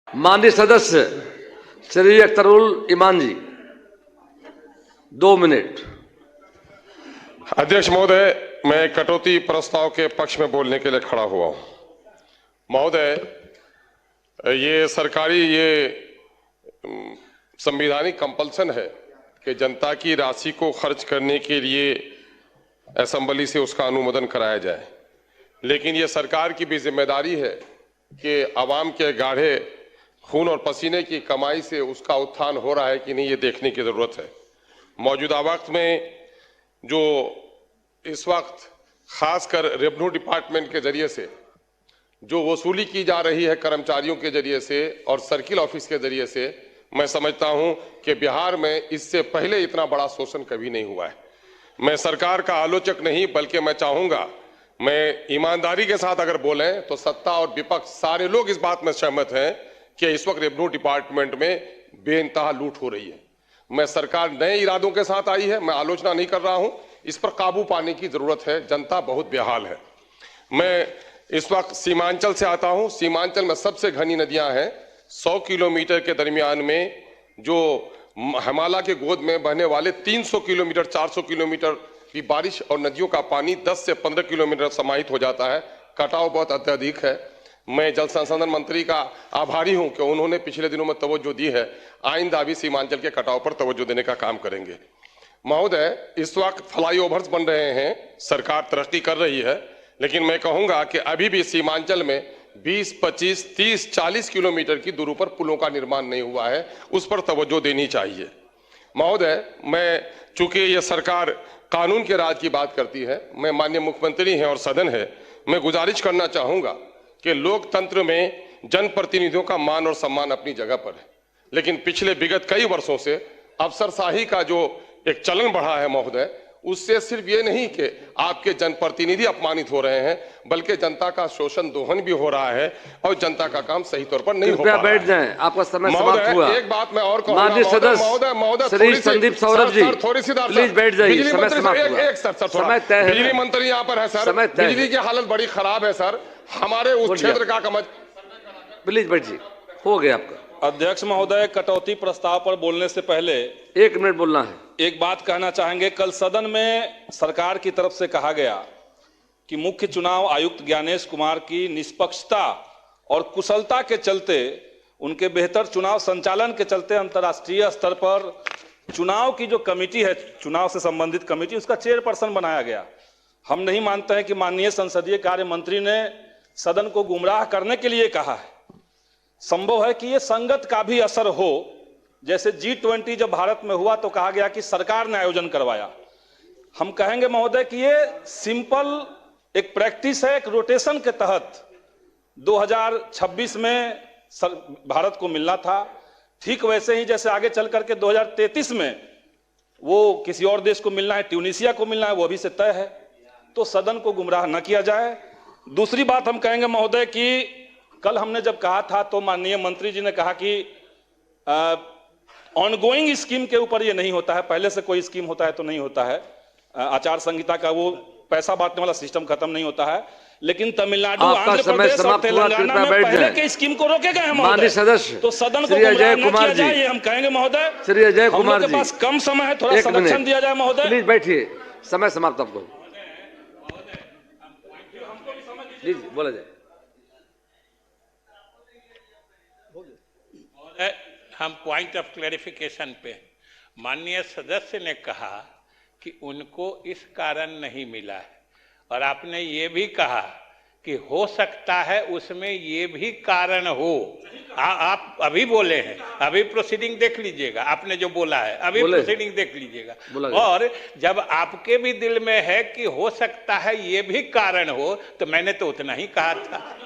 माननीय सदस्य श्री अख्तरुल ईमान जी, 2 मिनट। अध्यक्ष महोदय, मैं कटौती प्रस्ताव के पक्ष में बोलने के लिए खड़ा हुआ हूं। महोदय, ये सरकारी संवैधानिक कंपल्सन है कि जनता की राशि को खर्च करने के लिए असेंबली से उसका अनुमोदन कराया जाए, लेकिन ये सरकार की भी जिम्मेदारी है कि आवाम के गाढ़े खून और पसीने की कमाई से उसका उत्थान हो रहा है कि नहीं, ये देखने की जरूरत है। मौजूदा वक्त में जो इस वक्त खासकर रेवेन्यू डिपार्टमेंट के जरिए से जो वसूली की जा रही है कर्मचारियों के जरिए से और सर्किल ऑफिस के जरिए से, मैं समझता हूं कि बिहार में इससे पहले इतना बड़ा शोषण कभी नहीं हुआ है। मैं सरकार का आलोचक नहीं, बल्कि मैं चाहूंगा, मैं ईमानदारी के साथ अगर बोलें तो सत्ता और विपक्ष सारे लोग इस बात में सहमत हैं कि इस वक्त रेवेन्यू डिपार्टमेंट में बेइंतहा लूट हो रही है। मैं सरकार नए इरादों के साथ आई है, मैं आलोचना नहीं कर रहा हूं, इस पर काबू पाने की जरूरत है। जनता बहुत बेहाल है। मैं इस वक्त सीमांचल से आता हूं। सीमांचल में सबसे घनी नदियां हैं। 100 किलोमीटर के दरमियान में जो हिमालय के गोद में बहने वाले 300 किलोमीटर 400 किलोमीटर की बारिश और नदियों का पानी 10 से 15 किलोमीटर समाहित हो जाता है। कटाव बहुत अत्यधिक है। मैं जल संसाधन मंत्री का आभारी हूं कि उन्होंने पिछले दिनों में तवज्जो दी है। आइंदा भी सीमांचल के कटाव पर तवज्जो देने का काम करेंगे। महोदय, इस वक्त फ्लाईओवर्स बन रहे हैं, सरकार तरक्की कर रही है, लेकिन मैं कहूंगा कि अभी भी सीमांचल में 20, 25, 30, 40 किलोमीटर की दूरी पर पुलों का निर्माण नहीं हुआ है, उस पर तवज्जो देनी चाहिए। महोदय, मैं चूंकि ये सरकार कानून के राज की बात करती है, मैं माननीय मुख्यमंत्री हैं और सदन है, मैं गुजारिश करना चाहूंगा कि लोकतंत्र में जनप्रतिनिधियों का मान और सम्मान अपनी जगह पर है, लेकिन पिछले विगत कई वर्षों से अफसरशाही का जो एक चलन बढ़ा है महोदय, उससे सिर्फ ये नहीं कि आपके जनप्रतिनिधि अपमानित हो रहे हैं, बल्कि जनता का शोषण दोहन भी हो रहा है और जनता का काम सही तौर पर नहीं हो पा रहा है। बैठ जाएं, आपका समय समाप्त हुआ। एक बात मैं और कहूंगा, माननीय सदस्य श्री संदीप सौरभ जी, थोड़ी सी प्लीज बैठ जाइए, समय समाप्त हुआ। समय तय है। बिजली मंत्री यहाँ पर है सर, बिजली की हालत बड़ी खराब है सर, हमारे उस क्षेत्र का कमज। प्लीज बैठिए, हो गया आपका। अध्यक्ष महोदय, कटौती प्रस्ताव पर बोलने से पहले 1 मिनट बोलना है। एक बात कहना चाहेंगे। कल सदन में सरकार की तरफ से कहा गया कि मुख्य चुनाव आयुक्त ज्ञानेश कुमार की निष्पक्षता और कुशलता के चलते, उनके बेहतर चुनाव संचालन के चलते अंतर्राष्ट्रीय स्तर पर चुनाव की जो कमेटी है, चुनाव से संबंधित कमेटी, उसका चेयरपर्सन बनाया गया। हम नहीं मानते हैं कि माननीय संसदीय कार्य मंत्री ने सदन को गुमराह करने के लिए कहा है। संभव है कि यह संगत का भी असर हो। जैसे G20 जब भारत में हुआ तो कहा गया कि सरकार ने आयोजन करवाया। हम कहेंगे महोदय कि यह सिंपल एक प्रैक्टिस है, एक रोटेशन के तहत 2026 में भारत को मिलना था, ठीक वैसे ही जैसे आगे चल करके 2033 में वो किसी और देश को मिलना है, ट्यूनीशिया को मिलना है, वो अभी से तय है। तो सदन को गुमराह न किया जाए। दूसरी बात हम कहेंगे महोदय कि कल हमने जब कहा था तो माननीय मंत्री जी ने कहा कि ऑनगोइंग स्कीम के ऊपर ये नहीं होता है, पहले से कोई स्कीम होता है तो नहीं होता है। आचार संहिता का वो पैसा बांटने वाला सिस्टम खत्म नहीं होता है, लेकिन तमिलनाडु, आंध्र प्रदेश और तेलंगाना में पहले के स्कीम को रोके गए हैं महोदय। सदस्य तो सदन को गुमराह न किया जाए, ये हम कहेंगे महोदय। श्री अजय कुमार जी, के पास कम समय है, थोड़ा संरक्षण दिया जाए महोदय। प्लीज बैठिए, समय समाप्त। आपको प्लीज बोला जाए। हम पॉइंट ऑफ क्लैरिफिकेशन पे, माननीय सदस्य ने कहा कि उनको इस कारण नहीं मिला है, और आपने ये भी कहा कि हो सकता है उसमें ये भी कारण हो। आप अभी बोले हैं, अभी प्रोसीडिंग देख लीजिएगा, आपने जो बोला है अभी प्रोसीडिंग देख लीजिएगा। और जब आपके भी दिल में है कि हो सकता है ये भी कारण हो, तो मैंने तो उतना ही कहा था।